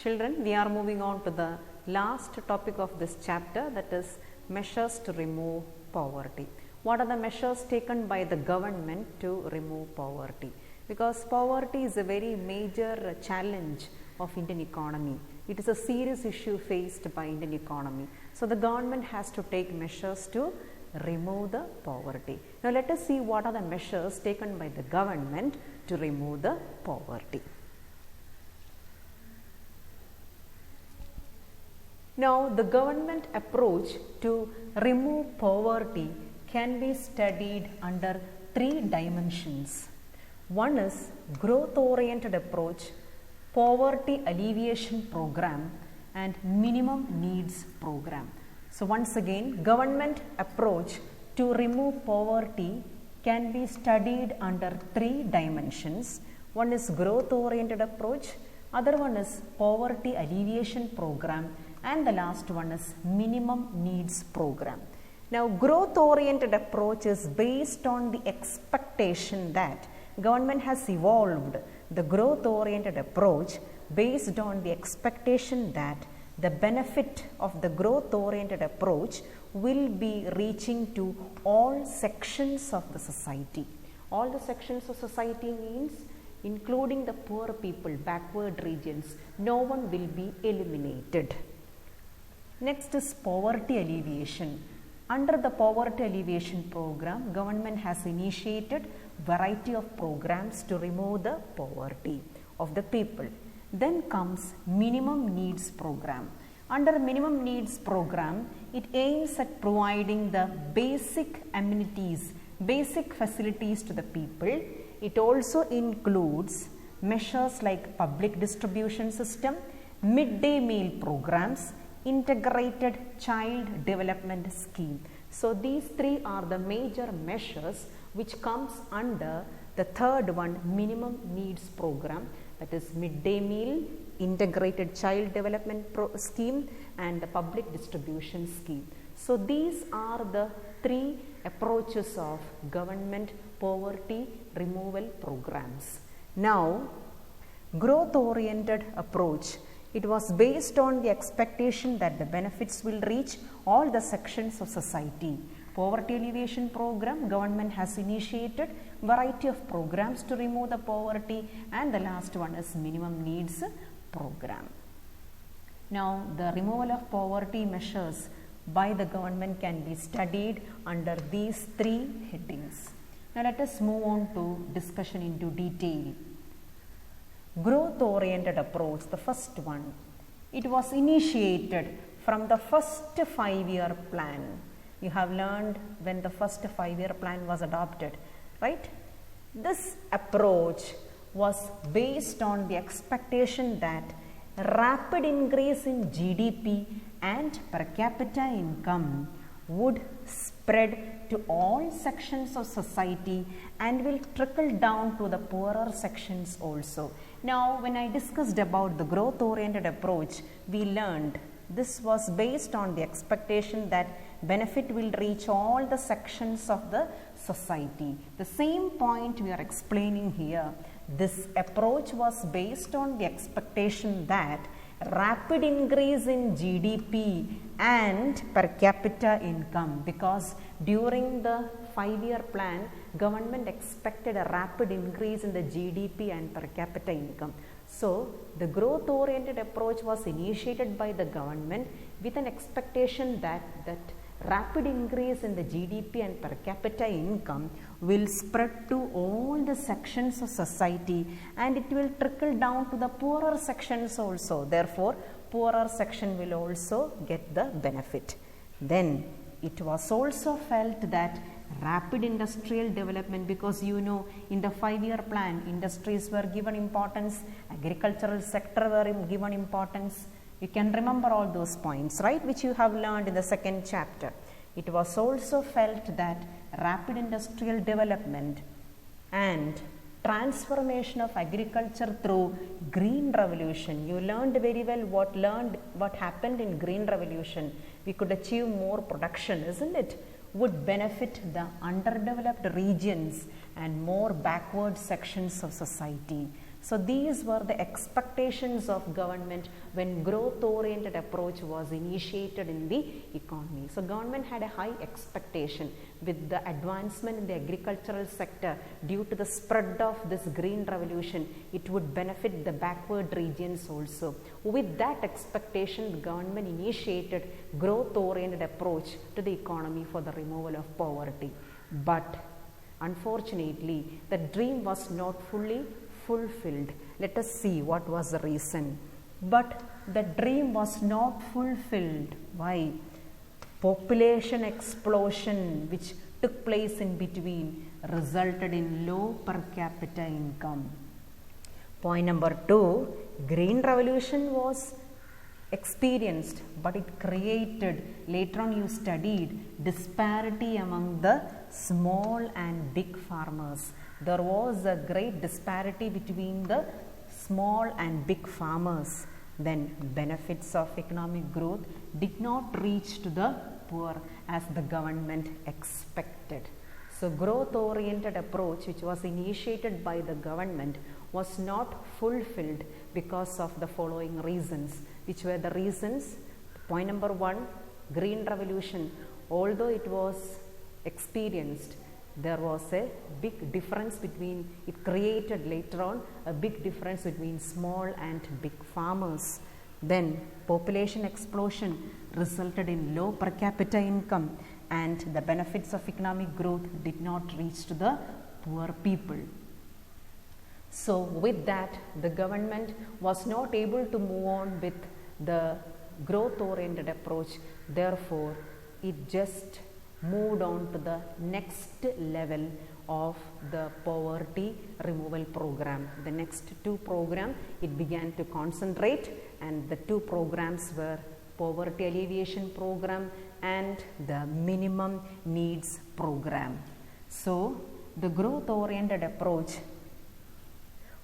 Children, we are moving on to the last topic of this chapter, that is measures to remove poverty. What are the measures taken by the government to remove poverty? Because poverty is a very major challenge of Indian economy. It is a serious issue faced by Indian economy. So the government has to take measures to remove the poverty. Now let us see what are the measures taken by the government to remove the poverty. Now the government approach to remove poverty can be studied under three dimensions. One is growth-oriented approach, poverty alleviation program, and minimum needs program. So once again, government approach to remove poverty can be studied under three dimensions. One is growth-oriented approach, other one is poverty alleviation program, and the last one is minimum needs program. Now growth-oriented approach is based on the expectation that government has evolved the growth-oriented approach based on the expectation that the benefit of the growth-oriented approach will be reaching to all sections of the society. All the sections of society means including the poor people, backward regions. No one will be eliminated. Next is poverty alleviation. Under the poverty alleviation program, government has initiated variety of programs to remove the poverty of the people. Then comes minimum needs program. Under minimum needs program, it aims at providing the basic amenities, basic facilities to the people. It also includes measures like public distribution system, midday meal programs, integrated child development scheme. So these three are the major measures which comes under the third one, minimum needs program, that is midday meal, integrated child development scheme, and the public distribution scheme. So these are the three approaches of government poverty removal programs. Now growth-oriented approach, it was based on the expectation that the benefits will reach all the sections of society. Poverty alleviation program, government has initiated variety of programs to remove the poverty, and the last one is minimum needs program. Now the removal of poverty measures by the government can be studied under these three headings. Now let us move on to discussion into detail. Growth-oriented approach, the first one, it was initiated from the first 5-year plan. You have learned when the first 5-year plan was adopted, right? This approach was based on the expectation that rapid increase in GDP and per capita income would spread to all sections of society and will trickle down to the poorer sections also. Now when I discussed about the growth-oriented approach, we learned this was based on the expectation that benefit will reach all the sections of the society. The same point we are explaining here. This approach was based on the expectation that rapid increase in GDP and per capita income, because during the 5-year plan, government expected a rapid increase in the GDP and per capita income. So the growth-oriented approach was initiated by the government with an expectation that rapid increase in the GDP and per capita income will spread to all the sections of society and it will trickle down to the poorer sections also. Therefore, poorer section will also get the benefit. Then it was also felt that rapid industrial development, because you know in the 5-year plan industries were given importance, agricultural sector were given importance. You can remember all those points, right, which you have learned in the second chapter. It was also felt that rapid industrial development and transformation of agriculture through green revolution. You learned very well what happened in green revolution. We could achieve more production, isn't it? Would benefit the underdeveloped regions and more backward sections of society. So these were the expectations of government when growth-oriented approach was initiated in the economy. So government had a high expectation with the advancement in the agricultural sector due to the spread of this green revolution. It would benefit the backward regions also. With that expectation, the government initiated growth-oriented approach to the economy for the removal of poverty. But unfortunately, the dream was not fully fulfilled. Let us see what was the reason. But the dream was not fulfilled. Why? Population explosion which took place in between resulted in low per capita income. Point number 2, green revolution was experienced, but it created, later on you studied, disparity among the small and big farmers. There was a great disparity between the small and big farmers. Then benefits of economic growth did not reach to the poor as the government expected. So growth-oriented approach which was initiated by the government was not fulfilled because of the following reasons. Which were the reasons? Point number 1, green revolution. Although it was experienced, there was a big difference between, it created later on a big difference between small and big farmers. Then population explosion resulted in low per capita income, and the benefits of economic growth did not reach to the poor people. So with that, the government was not able to move on with the growth-oriented approach. Therefore, it just moved on to the next level of the poverty removal program. The next 2 programs, it began to concentrate, and the 2 programs were poverty alleviation program and the minimum needs program. So the growth-oriented approach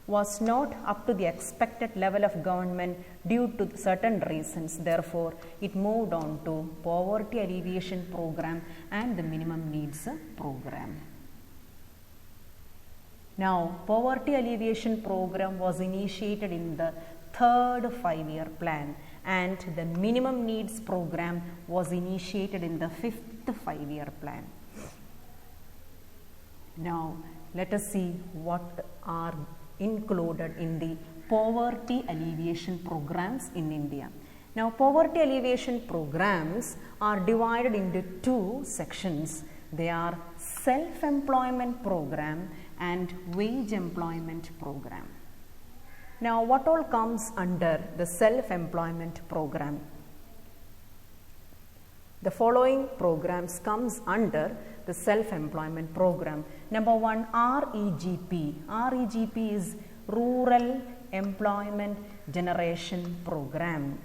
was not up to the expected level of government due to certain reasons. Therefore, it moved on to poverty alleviation program and the minimum needs program. Now, poverty alleviation program was initiated in the 3rd 5-year plan, and the minimum needs program was initiated in the 5th 5-year plan. Now, let us see what are included in the poverty alleviation programs in India. Now, poverty alleviation programs are divided into 2 sections. They are self-employment program and wage employment program. Now, what all comes under the self-employment program? The following programs comes under the self-employment program. Number 1, REGP. REGP is Rural Employment Generation Program.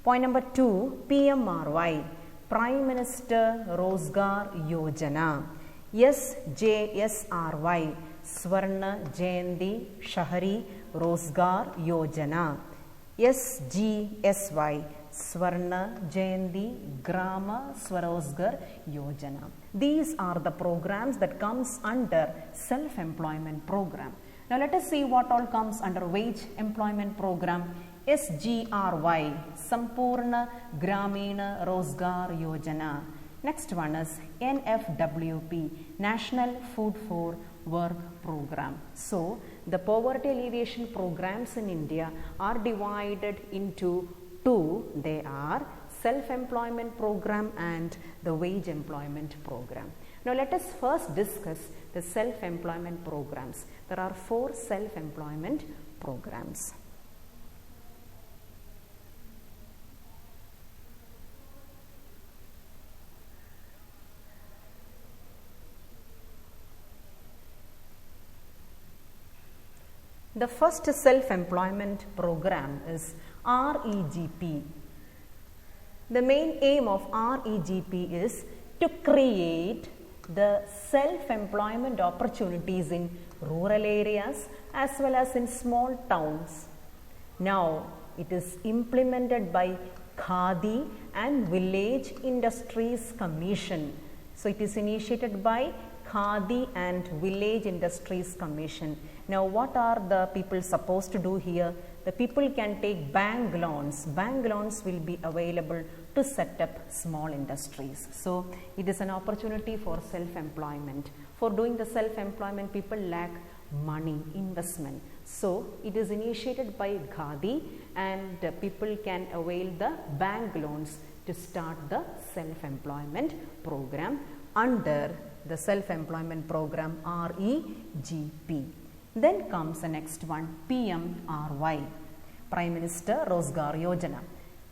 Point number 2, PMRY, Prime Minister Rozgar Yojana. SJSRY, Swarna Jayanti Shahari Rozgar Yojana. SGSY, Swarna Jayanti Grama Swarozgar Yojana. These are the programs that comes under self-employment program. Now let us see what all comes under wage employment program. SGRY, Sampurna Gramina Rozgar Yojana. Next one is NFWP, National Food for Work Program. So the poverty alleviation programs in India are divided into 2. They are self-employment program and the wage employment program. Now let us first discuss the self-employment programs. There are 4 self-employment programs. The first self-employment program is REGP. The main aim of REGP is to create the self-employment opportunities in rural areas as well as in small towns. Now, it is implemented by Khadi and Village Industries Commission. So, it is initiated by Khadi and Village Industries Commission. Now what are the people supposed to do here? The people can take bank loans. Bank loans will be available to set up small industries. So it is an opportunity for self-employment. For doing the self-employment, people lack money, investment. So it is initiated by Khadi, and people can avail the bank loans to start the self-employment program under the self-employment program REGP. Then comes the next one, PMRY, Prime Minister Rozgar Yojana.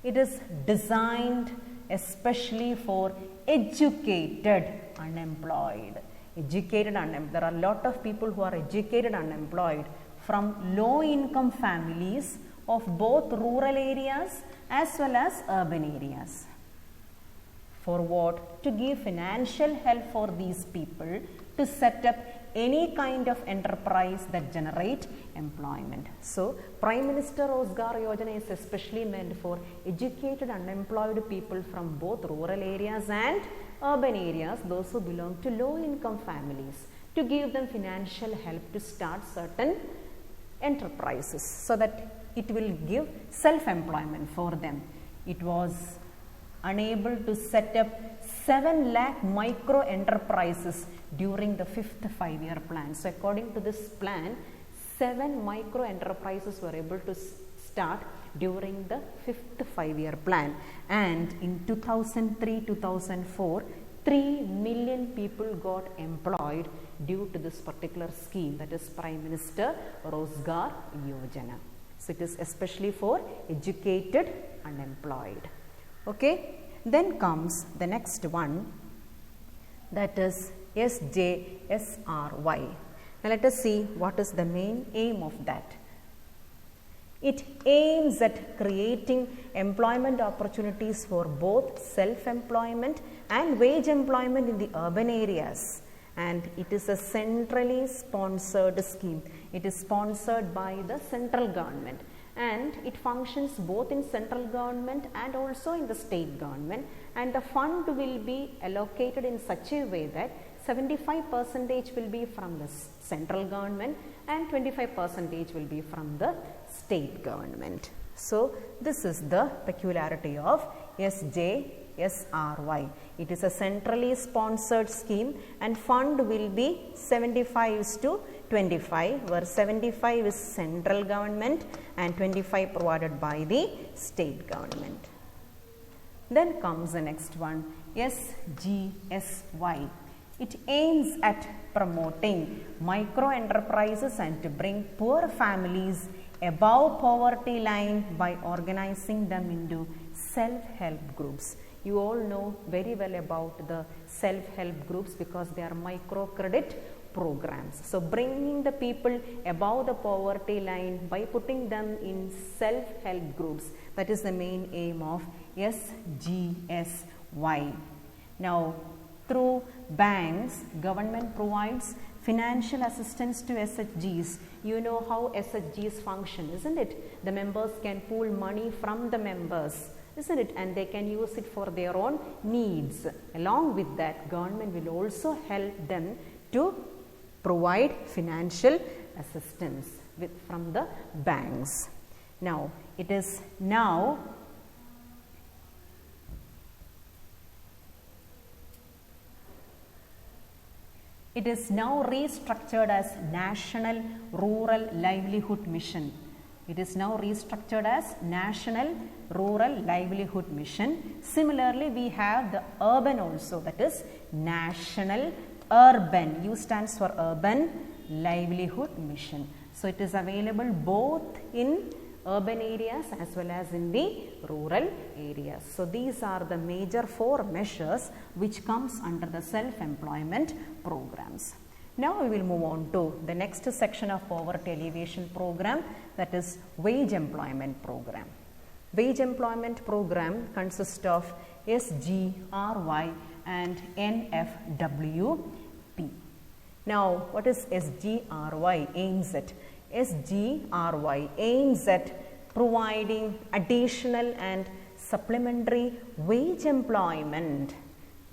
It is designed especially for educated unemployed. There are a lot of people who are educated unemployed from low income families of both rural areas as well as urban areas. For what? To give financial help for these people to set up any kind of enterprise that generate employment. So Prime Minister Rozgar Yojana is especially meant for educated unemployed people from both rural areas and urban areas, those who belong to low income families, to give them financial help to start certain enterprises so that it will give self-employment for them. It was unable to set up 7 lakh micro enterprises during the 5th 5-year plan. So according to this plan, 7 micro enterprises were able to start during the 5th 5-year plan, and in 2003-2004 3 million people got employed due to this particular scheme, that is Prime Minister Rozgar Yojana. So it is especially for educated unemployed. Okay, then comes the next one, that is SJSRY. Now let us see what is the main aim of that. It aims at creating employment opportunities for both self-employment and wage employment in the urban areas, and it is a centrally sponsored scheme. It is sponsored by the central government, and it functions both in central government and also in the state government, and the fund will be allocated in such a way that 75% will be from the central government and 25% will be from the state government. So this is the peculiarity of SJSRY. It is a centrally sponsored scheme, and fund will be 75:25, where 75 is central government and 25 provided by the state government. Then comes the next one, SGSY. It aims at promoting micro enterprises and to bring poor families above poverty line by organizing them into self-help groups. You all know very well about the self-help groups because they are microcredit programs. So bringing the people above the poverty line by putting them in self-help groups, that is the main aim of SGSY. Now, through banks, government provides financial assistance to SHGs. You know how SHGs function, isn't it? The members can pool money from the members, isn't it? And they can use it for their own needs. Along with that, government will also help them to provide financial assistance from the banks. Now, it is now restructured as National Rural Livelihood Mission. It is now restructured as National Rural Livelihood Mission. Similarly, we have the urban also, that is National Urban. U stands for Urban Livelihood Mission. So it is available both in urban areas as well as in the rural areas. So these are the major 4 measures which comes under the self-employment programs. Now we will move on to the next section of poverty alleviation program, that is wage employment program. Wage employment program consists of SGRY and NFWP. Now what is SGRY aims at? SGRY aims at providing additional and supplementary wage employment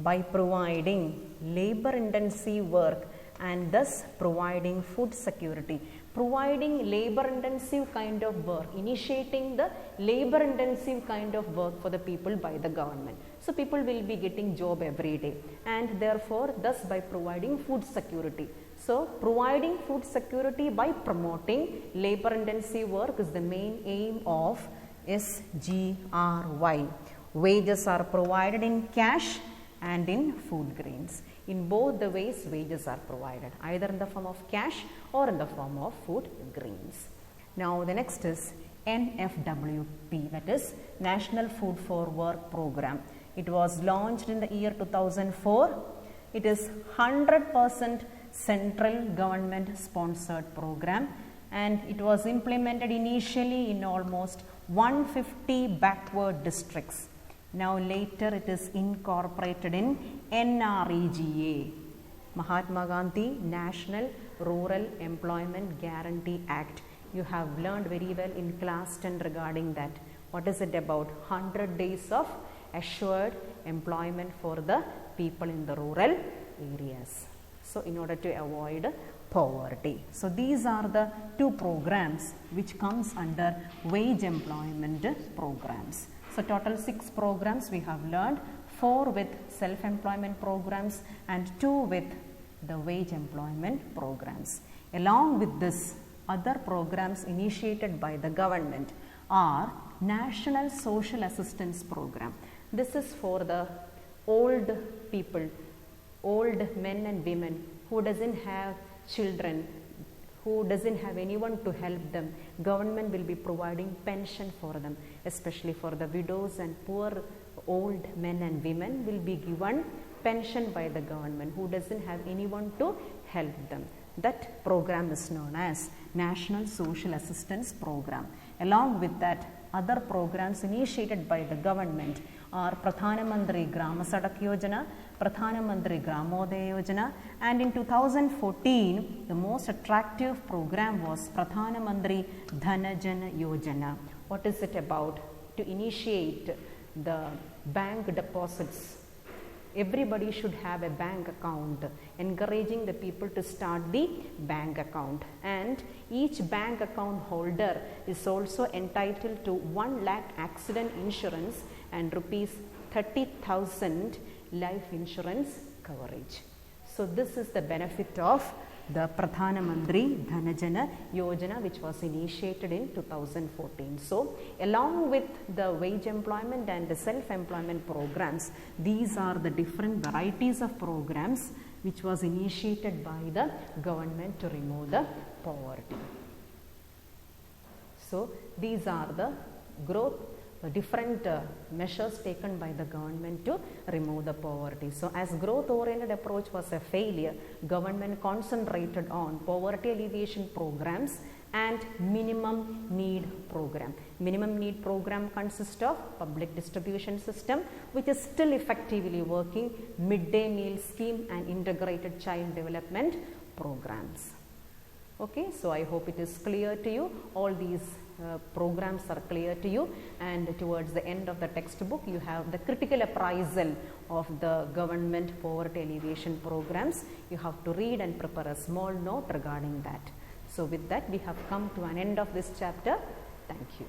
by providing labor intensive work and thus providing food security. Providing labor intensive kind of work, initiating the labor intensive kind of work for the people by the government. So people will be getting job every day, and therefore thus by providing food security. So providing food security by promoting labor intensive work is the main aim of SGRY. Wages are provided in cash and in food grains. In both the ways wages are provided, either in the form of cash or in the form of food grains. Now the next is NFWP, that is National Food for Work Program. It was launched in the year 2004. It is 100% central government sponsored program, and it was implemented initially in almost 150 backward districts. Now later it is incorporated in NREGA, Mahatma Gandhi National Rural Employment Guarantee Act. You have learned very well in class 10 regarding that. What is it about? 100 days of assured employment for the people in the rural areas. So in order to avoid poverty. So these are the two programs which comes under wage employment programs. So total 6 programs we have learned, 4 with self-employment programs and 2 with the wage employment programs. Along with this, other programs initiated by the government are National Social Assistance Program. This is for the old people, old men and women who doesn't have children, who doesn't have anyone to help them. Government will be providing pension for them, especially for the widows and poor old men and women will be given pension by the government who doesn't have anyone to help them. That program is known as National Social Assistance Program. Along with that, other programs initiated by the government are Pradhana Mantri Grama Sadak Yojana, Pradhana Mantri Gramodaya Yojana, and in 2014 the most attractive program was Pradhana Mantri Dhanajana Yojana. What is it about? To initiate the bank deposits. Everybody should have a bank account, encouraging the people to start the bank account, and each bank account holder is also entitled to 1 lakh accident insurance and rupees 30,000 life insurance coverage. So this is the benefit of the Pradhana Mantri Dhanajana Yojana, which was initiated in 2014. So along with the wage employment and the self-employment programs, these are the different varieties of programs which was initiated by the government to remove the poverty. So these are the different measures taken by the government to remove the poverty. So as growth-oriented approach was a failure, government concentrated on poverty alleviation programs and minimum need program. Minimum need program consists of public distribution system, which is still effectively working, midday meal scheme and integrated child development programs. Okay, so I hope it is clear to you. All these programs are clear to you, and towards the end of the textbook you have the critical appraisal of the government poverty alleviation programs. You have to read and prepare a small note regarding that. So with that we have come to an end of this chapter. Thank you.